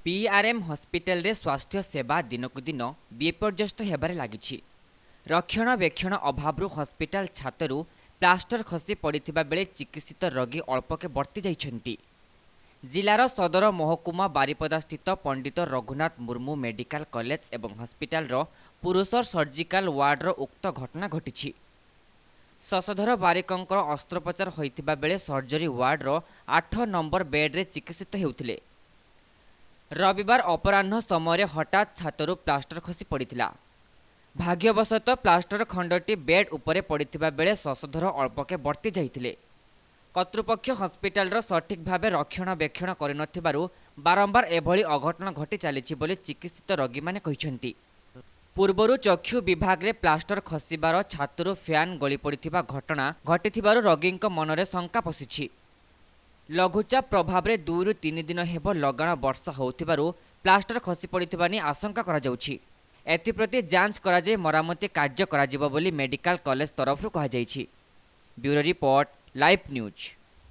PRM hospital रे स्वास्थ्य सेवा दिनकु दिन विपर्यस्त हेबारे लागिछि। रक्षणाबेक्षण अभावरु हॉस्पिटल छातरु प्लास्टर खसी पड़िथिबा बेले चिकित्सित रोगी अल्पके बर्ती जाइछन्ति। जिलार सदर महकुमा बारिपदा स्थित पंडित रघुनाथ मुर्मू मेडिकल कॉलेज एवं हॉस्पिटल पुरुष सर्जिकल वार्डर उक्त घटना घटिछि। शशधर बारिकंकर अस्त्रोपचार होइथिबा बेले सर्जरी वार्डर 8 नंबर बेड्रे चिकित्सित हेउथिले। रविवार अपराह्न समय हठात छातरु प्लास्टर खसी पड़िथिला। भाग्यवशत प्लास्टर खंडटी बेड उपरे पड़िथिबा बेले शशधर अल्पके बर्ती जाइथिले। कर्तृपक्ष हॉस्पिटल सठिक भाव रक्षणाबेक्षण करिनथिबारु बारंबार एभली अघटन घटी चलीछि बोली चिकित्सित रोगी माने कहिसंति। पूर्वरु चक्षु विभाग रे प्लास्टर खसिबार छातरु फैन गली पड़िथिबा घटना घटिथिबारु रोगींक मनरे शंका पसिछि। लघुचाप प्रभाव में 2 ରୁ 3 दिन हेब लगाण वर्षा होउथिबारु प्लास्टर खसी पड़िथिबा नि आशंका करा जाउछि। एथिप्रति जांच करा जाय मरामती कार्य करा जिवो बोली मेडिकल कॉलेज तरफरु कहा जाइछि। Bureau report, live news.